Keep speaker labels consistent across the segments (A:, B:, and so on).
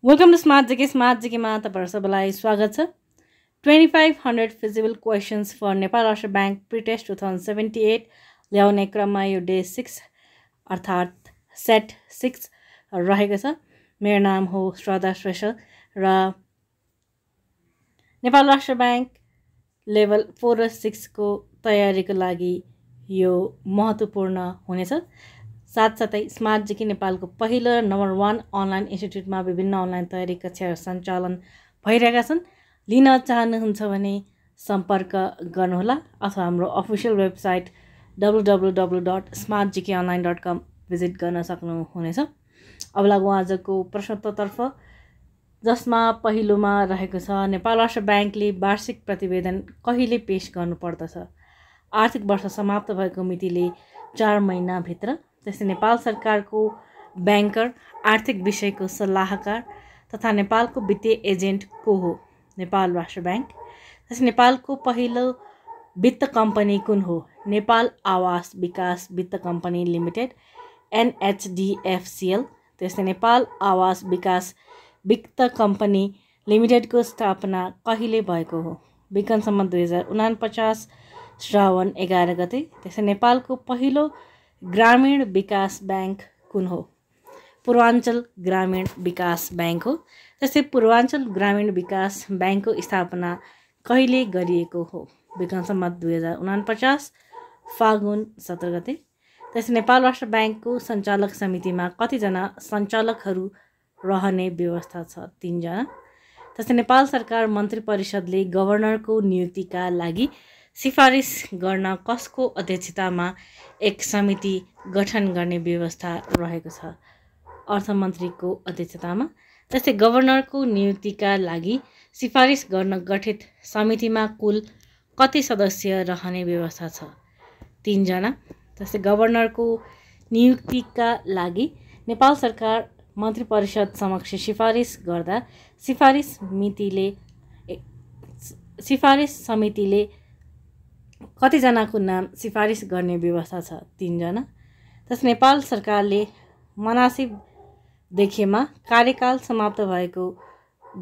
A: Welcome to smart जीकेमा तपाईहरु सबैलाई स्वागत छ। 2500 फिजिबल क्वेशन्स फर नेपाल राष्ट्र बैंक प्रिटेस्ट 2078 ल्याउने क्रममा यो डे 6 अर्थात् सेट 6 रहेको छ। मेरो नाम हो श्रद्धा श्रेष्ठ र नेपाल राष्ट्र बैंक लेभल 4 र 6 को तयारीको लागि यो महत्त्वपूर्ण हुनेछ। साथसाथै स्मार्ट जीके नेपालको पहिलो नम्बर 1 अनलाइन इन्स्टिट्युटमा विभिन्न अनलाइन तयारी कक्षाहरू सञ्चालन भइरहेका छन्। लिन चाहनुहुन्छ भने सम्पर्क गर्नुहोला अथवा हाम्रो अफिसियल वेबसाइट www.smartgkonline.com भिजिट गर्न सक्नुहुनेछ। अब लागौँ आजको प्रश्नोत्तरतर्फ, जसमा पहिलोमा रहेको छ नेपाल राष्ट्र बैंकले वार्षिक प्रतिवेदन कहिले पेश गर्नुपर्दछ? आर्थिक वर्ष समाप्त भएको मितिले 4 महिनाभित्र। त्यसै नेपाल सरकारको बैंकर, आर्थिक विषयको सल्लाहकार तथा नेपालको वित्तीय एजेन्ट को हो? नेपाल राष्ट्र बैंक। त्यसै नेपालको पहिलो वित्त कम्पनी कुन हो? नेपाल आवास विकास वित्त कम्पनी लिमिटेड NHDFCL। त्यसै नेपाल आवास विकास वित्त कम्पनी लिमिटेडको स्थापना कहिले भएको हो? विक्रम सम्वत 2049 श्रावण 11 गते। त्यसै नेपालको पहिलो ग्रामीण विकास बैंक कुन हो? पूर्वाञ्चल ग्रामीण विकास बैंक हो। त्यसै पूर्वाञ्चल ग्रामीण विकास बैंकको स्थापना कहिले गरिएको हो? विक्रम सम्वत 2049 फागुन 17 गते। त्यसै नेपाल राष्ट्र बैंकको सञ्चालक समितिमा कतिजना सञ्चालकहरू रहने व्यवस्था छ? 3 जना। त्यसै नेपाल सरकार मन्त्री परिषदले गभर्नरको नियुक्तिका लागि सिफारिस गर्न कसको अध्यक्षतामा एक समिति गठन गर्ने व्यवस्था रहेको छ? अर्थमन्त्रीको अध्यक्षतामा। त्यसै गभर्नरको नियुक्तिका लागि सिफारिस गर्न गठित समितिमा कुल कति सदस्य रहने व्यवस्था छ? 3 जना। त्यसै गभर्नरको नियुक्तिका लागि नेपाल सरकार मन्त्री परिषद समक्ष सिफारिस गर्दा सिफारिस समितिले कतिजनाको नाम सिफारिस गर्ने व्यवस्था छ? 3 जना। त्यसै नेपाल सरकारले मनासिब देखेमा कार्यकाल समाप्त भएको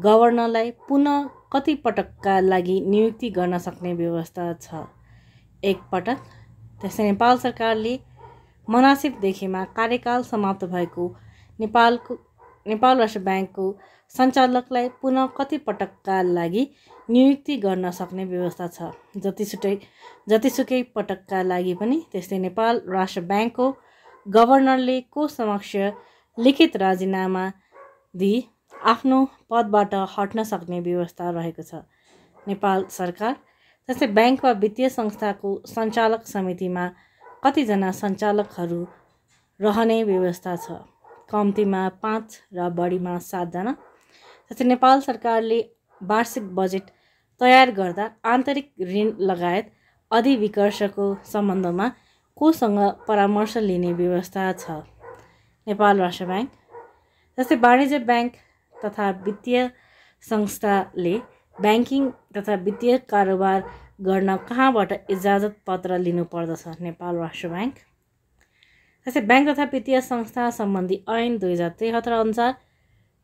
A: गभर्नरलाई पुनः कति पटकका लागि नियुक्ति गर्न सक्ने व्यवस्था छ? 1 पटक। त्यसै नेपाल सरकारले मनासिब देखेमा कार्यकाल समाप्त भएको नेपाल राष्ट्र बैंकको सञ्चालकलाई पुनः कति पटकका लागि नियुक्ति गर्न सक्ने व्यवस्था छ? जतिसुकै पटकका लागि पनि। त्यस्तै नेपाल राष्ट्र बैंकको गभर्नरले को समक्ष लिखित राजीनामा दिई आफ्नो पदबाट हट्न सक्ने व्यवस्था रहेको छ? नेपाल सरकार। त्यस्तै बैंक वा वित्तीय संस्थाको सञ्चालक समितिमा कतिजना सञ्चालकहरू रहने व्यवस्था छ? कम्तीमा 5 र बढीमा 7 जना। त्यस्तै नेपाल सरकारले वार्षिक बजेट तयार गर्दा आन्तरिक ऋण लगायत अधिविकर्षको सम्बन्धमा कोसँग परामर्श लिने व्यवस्था छ? नेपाल राष्ट्र बैंक। जस्तै वाणिज्य बैंक तथा वित्तीय संस्थाले बैंकिङ तथा वित्तीय कारोबार गर्न कहाँबाट इजाजत पत्र लिनुपर्दछ? नेपाल राष्ट्र बैंक। जस्तै बैंक तथा वित्तीय संस्था सम्बन्धी ऐन 2073 अनुसार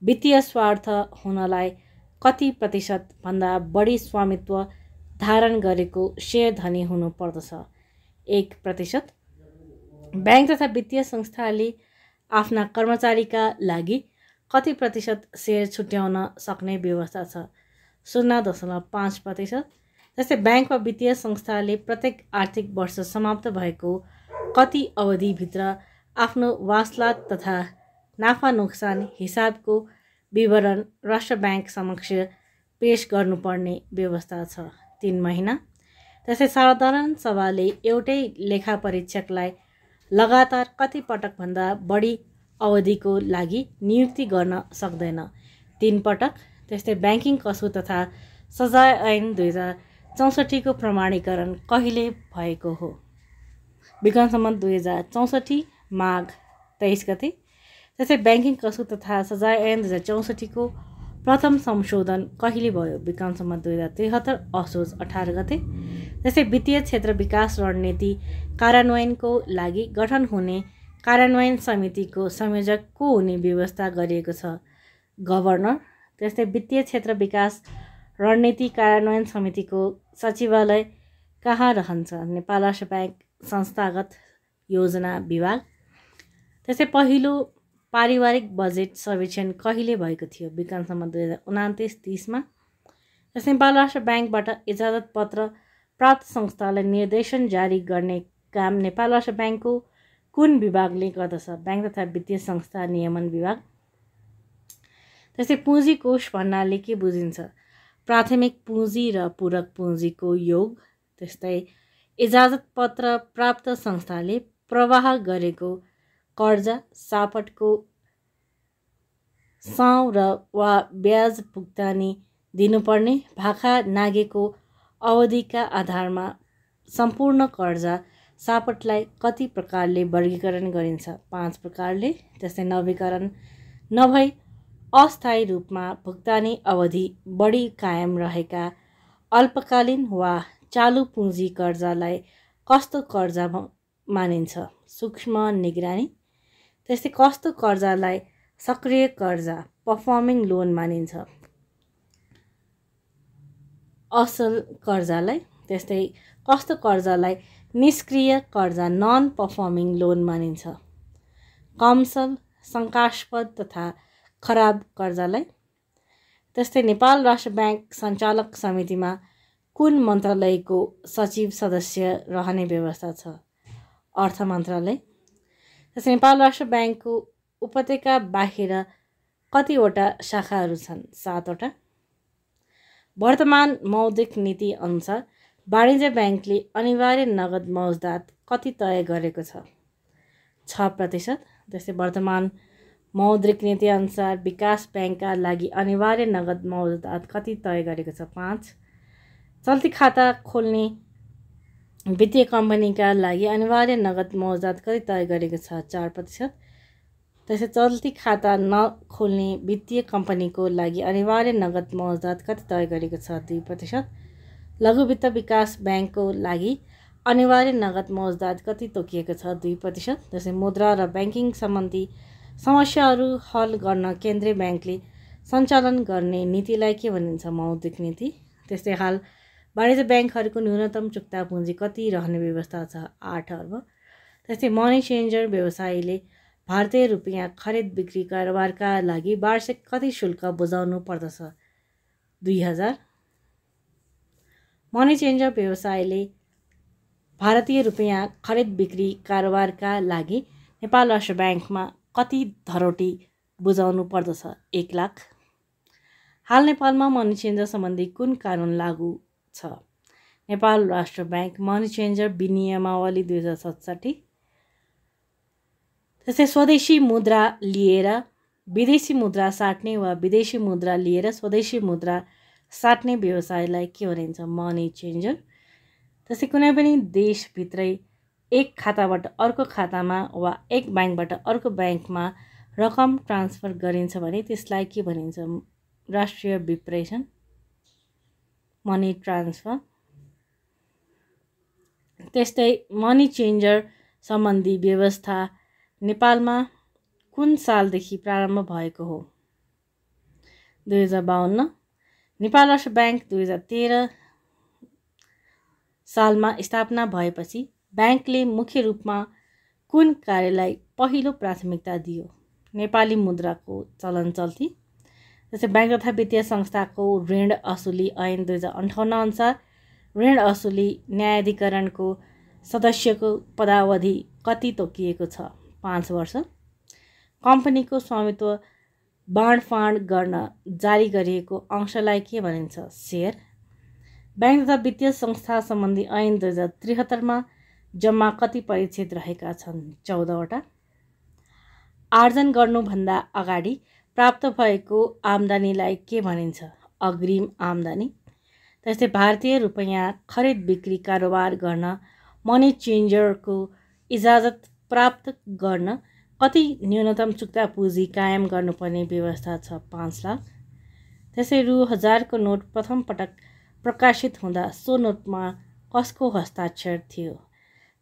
A: वित्तीय स्वार्थ हुनलाई कति प्रतिशत भन्दा बढी स्वामित्व धारण गरेको शेयर धनी हुनु पर्दछ? 1%। बैंक तथा वित्तीय संस्थाले आफ्ना कर्मचारीका लागि कति प्रतिशत शेयर छुट्याउन सक्ने व्यवस्था छ? 0.5%। जस्तै बैंक वा वित्तीय संस्थाले प्रत्येक आर्थिक वर्ष समाप्त भएको कति अवधिभित्र आफ्नो वासलात तथा नाफा नोक्सान हिसाबको विवरण राष्ट्र बैंक समक्ष पेश गर्नुपर्ने व्यवस्था छ? 3 महिना। त्यसै साधारण सभाले एउटै लेखा परीक्षकलाई लगातार कति पटकभन्दा बढी अवधिको लागि नियुक्ति गर्न सक्दैन? 3 पटक। त्यस्तै ब्याङ्किङ कसुर तथा सजाय ऐन 2064 को प्रमाणीकरण कहिले भएको हो? विक्रम सम्वत 2064 माघ 23 गते। त्यसै ब्याङ्किङ कसुर तथा सजाय ऐन 2064 को प्रथम संशोधन कहिले भयो? विक्रम सम्वत 2073 असोज 18 गते। त्यसै वित्तीय क्षेत्र विकास रणनीति कार्यान्वयनको लागि गठन हुने कार्यान्वयन समितिको संयोजक को हुने व्यवस्था गरिएको छ? गभर्नर। त्यस्तै वित्तीय क्षेत्र विकास रणनीति कार्यान्वयन समितिको सचिवालय कहाँ रहन्छ? नेपाल राष्ट्र ब्याङ्क संस्थागत योजना विभाग। त्यस्तै पहिलो पारिवारिक बजेट सर्वेक्षण कहिले भएको थियो? विक्रमसम्म 2029-30मा। त्यस्तै नेपाल राष्ट्र ब्याङ्कबाट इजाजत पत्र प्राप्त संस्थालाई निर्देशन जारी गर्ने काम नेपाल राष्ट्र ब्याङ्कको कुन विभागले गर्दछ? ब्याङ्क तथा वित्तीय संस्था नियमन विभाग। त्यस्तै पुँजी कोष भन्नाले के बुझिन्छ? प्राथमिक पुँजी र पूरक पुँजीको योग। त्यस्तै इजाजत पत्र प्राप्त संस्थाले प्रवाह गरेको कर्जा सापटको साउँ र वा ब्याज भुक्तानी दिनुपर्ने भाखा नागेको अवधिका आधारमा सम्पूर्ण कर्जा सापटलाई कति प्रकारले वर्गीकरण गरिन्छ? 5 प्रकारले। त्यस्तै नवीकरण नभई अस्थायी रूपमा भुक्तानी अवधि बढी कायम रहेका अल्पकालीन वा चालु पुँजी कर्जालाई कस्तो कर्जा मानिन्छ? सूक्ष्म निगरानी। त्यस्तै कस्तो कर्जालाई सक्रिय कर्जा पर्फर्मिङ लोन मानिन्छ? असल कर्जालाई। त्यस्तै कस्तो कर्जालाई निष्क्रिय कर्जा नन पर्फर्मिङ लोन मानिन्छ? कमसल, शङ्कास्पद तथा खराब कर्जालाई। त्यस्तै नेपाल राष्ट्र ब्याङ्क सञ्चालक समितिमा कुन मन्त्रालयको सचिव सदस्य रहने व्यवस्था छ? अर्थ मन्त्रालय। त्यस्तै नेपाल राष्ट्र ब्याङ्कको उपत्यका बाहिर कतिवटा शाखाहरू छन्? 7 वटा। वर्तमान मौद्रिक नीति अनुसार वाणिज्य ब्याङ्कले अनिवार्य नगद मौजदात कति तय गरेको छ? 6%। त्यस्तै वर्तमान मौद्रिक नीति अनुसार विकास ब्याङ्कका लागि अनिवार्य नगद मौजदात कति तय गरेको छ? 5। चल्ती खाता खोल्ने वित्तीय कम्पनीका लागि अनिवार्य नगद मौजदात कति तय गरेको छ? 4%। त्यसै चल्ती खाता नखोल्ने वित्तीय कम्पनीको लागि अनिवार्य नगद मौजदात कति तय गरेको छ? 2%। लघु वित्त विकास ब्याङ्कको लागि अनिवार्य नगद मौजदात कति तोकिएको छ? 2%। त्यसै मुद्रा र ब्याङ्किङ सम्बन्धी समस्याहरू हल गर्न केन्द्रीय ब्याङ्कले सञ्चालन गर्ने नीतिलाई के भनिन्छ? मौद्रिक नीति। त्यस्तै हाल वाणिज्य ब्याङ्कहरूको न्यूनतम चुक्ता पुँजी कति रहने व्यवस्था छ? 8 अर्ब। त्यस्तै मनी चेन्जर व्यवसायीले भारतीय रुपियाँ खरिद बिक्री कारोबारका लागि वार्षिक कति शुल्क बुझाउनु पर्दछ? 2000। मनी चेन्जर व्यवसायीले भारतीय रुपियाँ खरिद बिक्री कारोबारका लागि नेपाल राष्ट्र ब्याङ्कमा कति धरोटी बुझाउनु पर्दछ? 1 लाख। हाल नेपालमा मनी चेन्जर सम्बन्धी कुन कानुन लागू छ? नेपाल राष्ट्र ब्याङ्क मनी चेन्जर विनियमावली 2067। त्यस्तै स्वदेशी मुद्रा लिएर विदेशी मुद्रा साट्ने वा विदेशी मुद्रा लिएर स्वदेशी मुद्रा साट्ने व्यवसायलाई के भनिन्छ? Money changer. त्यस्तै कुनै पनि देशभित्रै एक खाताबाट अर्को खातामा वा एक ब्याङ्कबाट अर्को ब्याङ्कमा रकम ट्रान्सफर गरिन्छ भने त्यसलाई के भनिन्छ? राष्ट्रिय विप्रेषण, मनी ट्रान्सफर। त्यस्तै मनी चेन्जर सम्बन्धी व्यवस्था नेपालमा कुन सालदेखि प्रारम्भ भएको हो? 2052। नेपाल राष्ट्र ब्याङ्क 2013 सालमा स्थापना भएपछि ब्याङ्कले मुख्य रूपमा कुन कार्यलाई पहिलो प्राथमिकता दियो? नेपाली मुद्राको चलन चल्ती। जस्तै ब्याङ्क तथा वित्तीय संस्थाको ऋण असुली ऐन 2058 अनुसार ऋण असुली न्यायाधिकरणको सदस्यको पदावधि कति तोकिएको छ? 5 वर्ष। कम्पनीको स्वामित्व बाँडफाँड गर्न जारी गरिएको अंशलाई के भनिन्छ? सेयर। ब्याङ्क तथा वित्तीय संस्था सम्बन्धी ऐन 2073मा जम्मा कति परिच्छेद रहेका छन्? 14 वटा। आर्जन गर्नुभन्दा अगाडि प्राप्त भएको आम्दानीलाई के भनिन्छ? अग्रिम आम्दानी। त्यस्तै भारतीय रुपियाँ खरिद बिक्री कारोबार गर्न मनी चेन्जरको इजाजत प्राप्त गर्न कति न्यूनतम चुक्ता पुँजी कायम गर्नुपर्ने व्यवस्था छ? 5 लाख। त्यसै रु 1000 को नोट प्रथम पटक प्रकाशित हुँदा सो नोटमा कसको हस्ताक्षर थियो?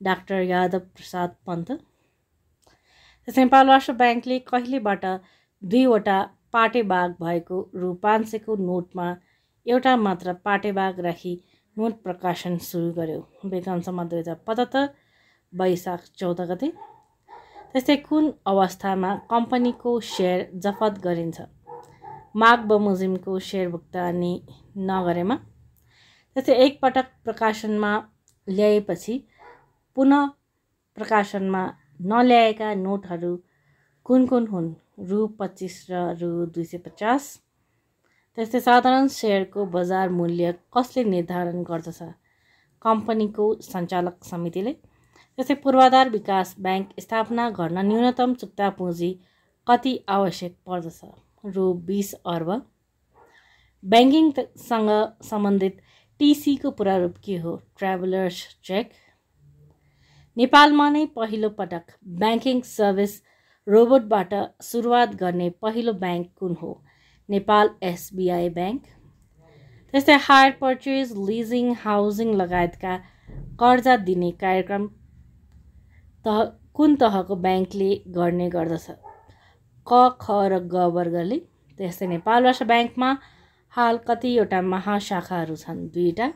A: डाक्टर यादव प्रसाद पन्त। त्यसै नेपाल राष्ट्र ब्याङ्कले कहिलेबाट 2 वटा पाटेबाग भएको रु 500 को नोटमा एउटा मात्र पाटेबाग राखी नोट प्रकाशन सुरु गर्यो। विक्रमसम्म 2075 वैशाख 14 गते। त्यस्तै कुन अवस्थामा कम्पनीको सेयर जफत गरिन्छ? माग बमोजिमको सेयर भुक्तानी नगरेमा। त्यस्तै एकपटक प्रकाशनमा ल्याएपछि पुनः प्रकाशनमा नल्याएका नोटहरू कुन कुन हुन्? रु 25 र रु 250। त्यस्तै साधारण सेयरको बजार मूल्य कसले निर्धारण गर्दछ? कम्पनीको सञ्चालक समितिले। त्यस्तै पूर्वाधार विकास ब्याङ्क स्थापना गर्न न्यूनतम चुक्ता पुँजी कति आवश्यक पर्दछ? रु 20 अर्ब। ब्याङ्किङसँग सम्बन्धित टिसीको प्रारूप के हो? Travellers cheque. नेपालमा नै पहिलो पटक ब्याङ्किङ सर्भिस रोबोटबाट सुरुवात गर्ने पहिलो ब्याङ्क कुन हो? Nepal SBI bank. त्यस्तै हायर पर्चेज, लिजिङ, हाउसिङ लगायतका कर्जा दिने कार्यक्रम कुन तहको ब्याङ्कले गर्ने गर्दछ? क, ख र ग वर्गले। त्यस्तै नेपाल राष्ट्र ब्याङ्कमा हाल कतिवटा महाशाखाहरू छन्? 2टा।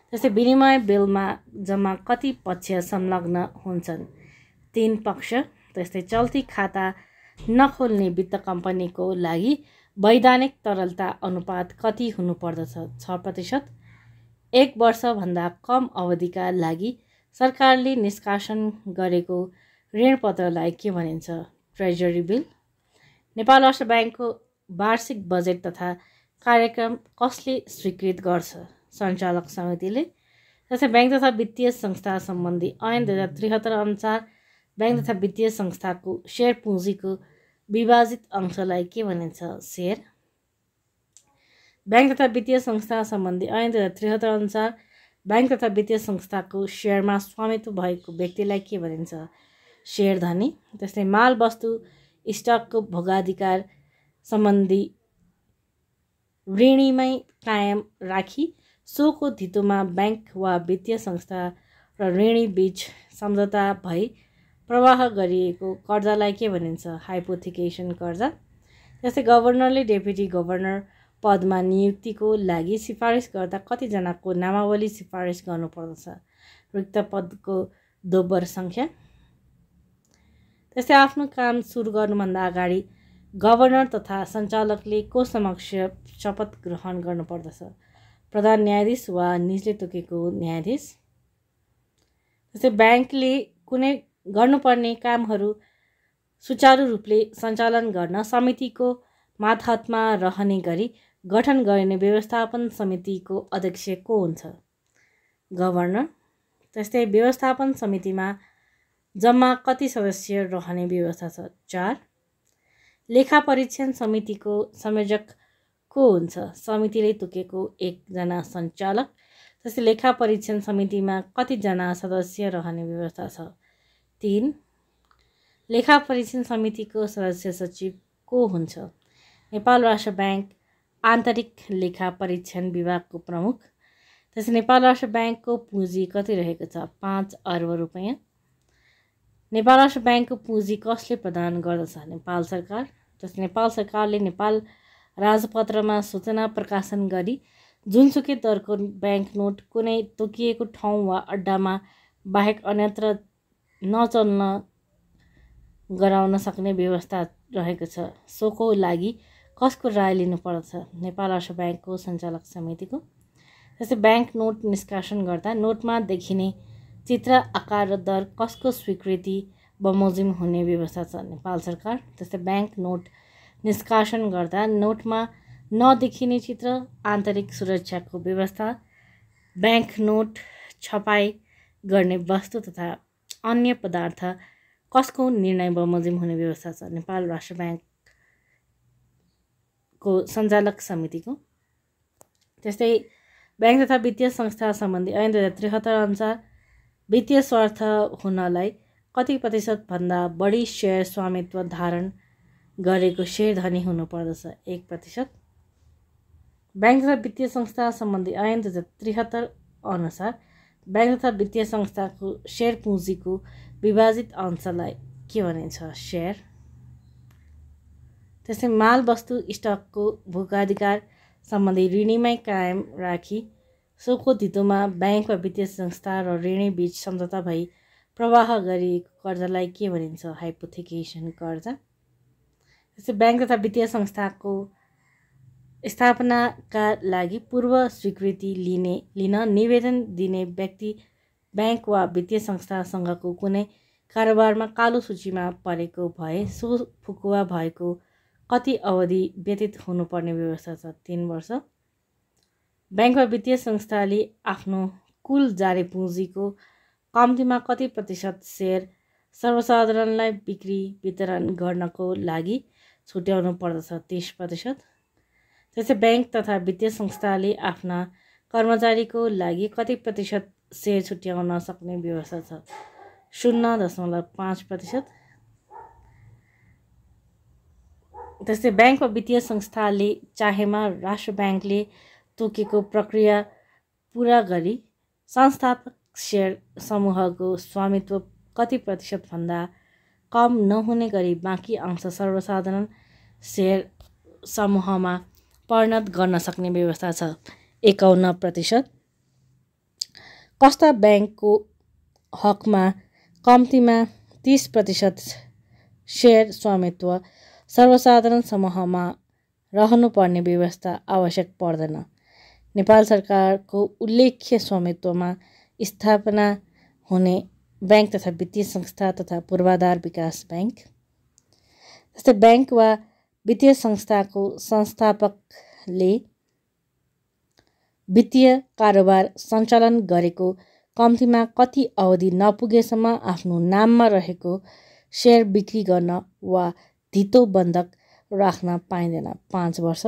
A: त्यस्तै विनिमय बिलमा जम्मा कति पक्ष संलग्न हुन्छन्? 3 पक्ष। त्यस्तै चल्ती खाता नखोल्ने वित्त कम्पनीको लागि वैधानिक तरलता अनुपात कति हुनुपर्दछ? 6%। 1 वर्षभन्दा कम अवधिका लागि सरकारले निष्कासन गरेको ऋणपत्रलाई के भनिन्छ? Treasury bill. नेपाल राष्ट्र ब्याङ्कको वार्षिक बजेट तथा कार्यक्रम कसले स्वीकृत गर्छ? सञ्चालक समितिले। जस्तै ब्याङ्क तथा वित्तीय संस्था सम्बन्धी ऐन 2073 अनुसार ब्याङ्क तथा वित्तीय संस्थाको सेयर पुँजीको विभाजित अंशलाई के भनिन्छ? सेयर। ब्याङ्क तथा वित्तीय संस्था सम्बन्धी ऐन 2073 अनुसार ब्याङ्क तथा वित्तीय संस्थाको सेयरमा स्वामित्व भएको व्यक्तिलाई के भनिन्छ? सेयर धनी। त्यस्तै माल वस्तु स्टकको भोगाधिकार सम्बन्धी ऋणीमै कायम राखी सोको धितोमा ब्याङ्क वा वित्तीय संस्था र ऋणी बीच सम्झौता भई प्रवाह गरिएको कर्जालाई के भनिन्छ? हाइपोथिकेसन कर्जा। त्यस्तै गभर्नरले डेप्युटी गभर्नर पदमा नियुक्तिको लागि सिफारिस गर्दा कतिजनाको नामावली सिफारिस गर्नुपर्दछ? रिक्त पदको दोब्बर सङ्ख्या। त्यस्तै आफ्नो काम सुरु गर्नुभन्दा अगाडि गभर्नर तथा सञ्चालकले को समक्ष शपथ ग्रहण गर्नुपर्दछ? प्रधान न्यायाधीश वा निजले तोकेको न्यायाधीश। त्यस्तै ब्याङ्कले कुनै गर्नुपर्ने कामहरू सुचारू रूपले सञ्चालन गर्न समितिको मातहतमा रहने गरी गठन गरिने व्यवस्थापन समितिको अध्यक्ष को हुन्छ? गभर्नर। त्यस्तै व्यवस्थापन समितिमा जम्मा कति सदस्य रहने व्यवस्था छ? 4। लेखा परीक्षण समितिको संयोजक को हुन्छ? समितिले तोकेको 1 जना सञ्चालक। त्यस्तै लेखा परीक्षण समितिमा कतिजना सदस्य रहने व्यवस्था छ? 3। लेखा परीक्षण समितिको सदस्य सचिव को हुन्छ? नेपाल राष्ट्र ब्याङ्क आन्तरिक लेखा परीक्षण विभागको प्रमुख। त्यसै नेपाल राष्ट्र ब्याङ्कको पुँजी कति रहेको छ? 5 अर्ब रुपैयाँ। नेपाल राष्ट्र ब्याङ्कको पुँजी कसले प्रदान गर्दछ? नेपाल सरकार। त्यसै नेपाल सरकारले नेपाल राजपत्रमा सूचना प्रकाशन गरी जुनसुकै दरको ब्याङ्क नोट कुनै तोकिएको ठाउँ वा अड्डामा बाहेक अन्यत्र नचल्न गराउन सक्ने व्यवस्था रहेको छ। सोको लागि कसको राय लिनुपर्दछ? नेपाल राष्ट्र ब्याङ्कको सञ्चालक समितिको। त्यस्तै ब्याङ्क नोट निष्कासन गर्दा नोटमा देखिने चित्र, आकार र दर कसको स्वीकृति बमोजिम हुने व्यवस्था छ? नेपाल सरकार। त्यस्तै ब्याङ्क नोट निष्कासन गर्दा नोटमा नदेखिने चित्र, आन्तरिक सुरक्षाको व्यवस्था, ब्याङ्क नोट छपाई गर्ने वस्तु तथा अन्य पदार्थ कसको निर्णय बमोजिम हुने व्यवस्था छ? नेपाल राष्ट्र ब्याङ्कको सञ्चालक समितिको। त्यस्तै ब्याङ्क तथा वित्तीय संस्था सम्बन्धी ऐन 2073 अनुसार वित्तीय स्वार्थ हुनलाई कति प्रतिशतभन्दा बढी सेयर स्वामित्व धारण गरेको सेयर धनी हुनुपर्दछ? 1%। ब्याङ्क तथा वित्तीय संस्था सम्बन्धी ऐन 2073 अनुसार ब्याङ्क तथा वित्तीय संस्थाको सेयर पुँजीको विभाजित अंशलाई के भनिन्छ? सेयर। त्यसै माल वस्तु स्टकको भोगाधिकार सम्बन्धी ऋणीमै कायम राखी सोको धितोमा बैंक वा वित्तीय संस्था र ऋणी बीच सम्झौता भई प्रवाह गरिएको कर्जालाई के भनिन्छ? हाइपोथेकेसन कर्जा। त्यसै बैंक तथा वित्तीय संस्थाको स्थापनाका लागि पूर्व स्वीकृति लिन निवेदन दिने व्यक्ति बैंक वा वित्तीय संस्थासँगको कुनै कारोबारमा कालो सूचीमा परेको भए सो फुकुवा भएको कति अवधि व्यतीत हुनुपर्ने व्यवस्था छ? 3 वर्ष। बैंक वा वित्तीय संस्थाले आफ्नो कुल जारी पुँजीको कम्तीमा कति प्रतिशत सेयर सर्वसाधारणलाई बिक्री वितरण गर्नको लागि छुट्याउनु पर्दछ? 30%। त्यसै बैंक तथा वित्तीय संस्थाले आफ्ना कर्मचारीको लागि कति प्रतिशत सेयर छुट्याउन सक्ने व्यवस्था छ? 0.5%। त्यसै बैंक वा वित्तीय संस्थाले चाहेमा राष्ट्र बैंकले तोकेको प्रक्रिया पुरा गरी संस्थापक सेयर समूहको स्वामित्व कति प्रतिशतभन्दा कम नहुने गरी बाँकी अंश सर्वसाधारण सेयर समूहमा परिणत गर्न सक्ने व्यवस्था छ? 51%। कस्ता बैंकको हकमा कम्तीमा 30% सेयर स्वामित्व सर्वसाधारण समूहमा रहनुपर्ने व्यवस्था आवश्यक पर्दैन? नेपाल सरकारको उल्लेख्य स्वामित्वमा स्थापना हुने बैंक तथा वित्तीय संस्था तथा पूर्वाधार विकास बैंक। जस्तै बैंक वा वित्तीय संस्थाको संस्थापकले वित्तीय कारोबार सञ्चालन गरेको कम्तीमा कति अवधि नपुगेसम्म आफ्नो नाममा रहेको सेयर बिक्री गर्न वा धितो बन्धक राख्न पाइँदैन? 5 वर्ष।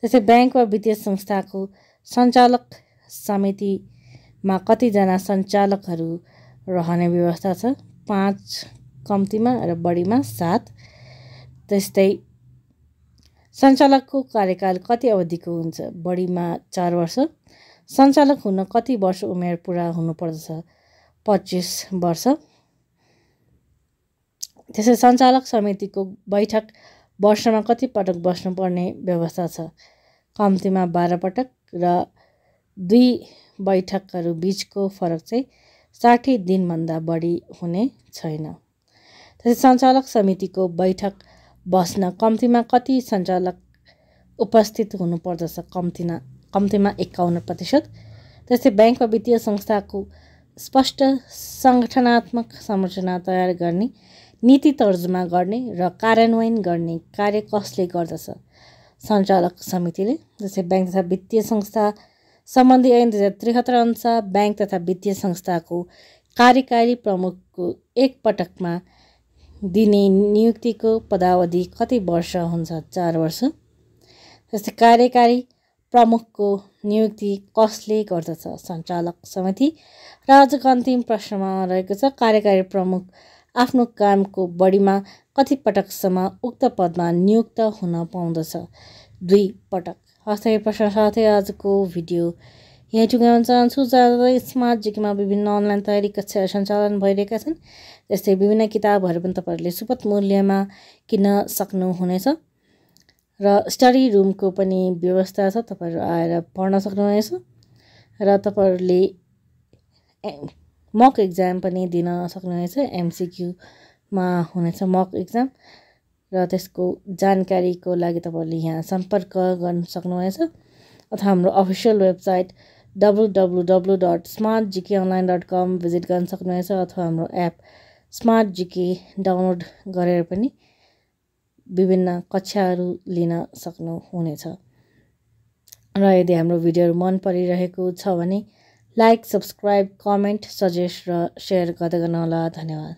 A: त्यसै बैंक वा वित्तीय संस्थाको सञ्चालक समितिमा कतिजना सञ्चालकहरू रहने व्यवस्था छ? 5 कम्तीमा र बढीमा 7। त्यस्तै सञ्चालकको कार्यकाल कति अवधिको हुन्छ? बढीमा 4 वर्ष। सञ्चालक हुन कति वर्ष उमेर पुरा हुनुपर्दछ? 25 वर्ष। त्यसै सञ्चालक समितिको बैठक वर्षमा कति पटक बस्नुपर्ने व्यवस्था छ? कम्तीमा 12 पटक र 2 बैठकहरू बीचको फरक चाहिँ 60 दिनभन्दा बढी हुने छैन। त्यसै सञ्चालक समितिको बैठक बस्न कम्तीमा कति सञ्चालक उपस्थित हुनुपर्दछ? कम्तीमा 51%। त्यस्तै बैंक वा वित्तीय संस्थाको स्पष्ट सङ्गठनात्मक संरचना तयार गर्ने, नीति तर्जुमा गर्ने र कार्यान्वयन गर्ने कार्य कसले गर्दछ? सञ्चालक समितिले। जस्तै बैंक तथा वित्तीय संस्था सम्बन्धी ऐन 2073 अनुसार बैंक तथा वित्तीय संस्थाको कार्यकारी प्रमुखको एक पटकमा दिने नियुक्तिको पदावधि कति वर्ष हुन्छ? 4 वर्ष। जस्तै कार्यकारी प्रमुखको नियुक्ति कसले गर्दछ? सञ्चालक समिति। र आजको अन्तिम प्रश्नमा रहेको छ, कार्यकारी प्रमुख आफ्नो कामको बढीमा कति पटकसम्म उक्त पदमा नियुक्त हुन पाउँदछ? 2 पटक। हस्त यो प्रश्न साथै आजको भिडियो यही टुङ्ग्याउन चाहन्छु। ज्यादा स्मार्ट जिकेमा विभिन्न अनलाइन तयारी कक्षाहरू सञ्चालन भइरहेका छन्। त्यस्तै विभिन्न किताबहरू पनि तपाईँहरूले सुपथ मूल्यमा किन्न सक्नुहुनेछ र स्टडी रुमको पनि व्यवस्था छ, तपाईँहरू आएर पढ्न सक्नुहुनेछ र तपाईँहरूले मक एक्जाम पनि दिन सक्नुहुनेछ। MCQमा हुनेछ मक एक्जाम र त्यसको जानकारीको लागि तपाईँहरूले यहाँ सम्पर्क गर्न सक्नुहुनेछ अथवा हाम्रो अफिसियल वेबसाइट www.smartgkonline.com भिजिट गर्न सक्नुहुनेछ अथवा हाम्रो एप स्मार्ट जिके डाउनलोड गरेर पनि विभिन्न कक्षाहरू लिन सक्नुहुनेछ। र यदि हाम्रो भिडियोहरू मन परिरहेको छ भने लाइक, सब्सक्राइब, कमेन्ट, सजेस्ट र सेयर गर्दै गर्नुहोला। धन्यवाद।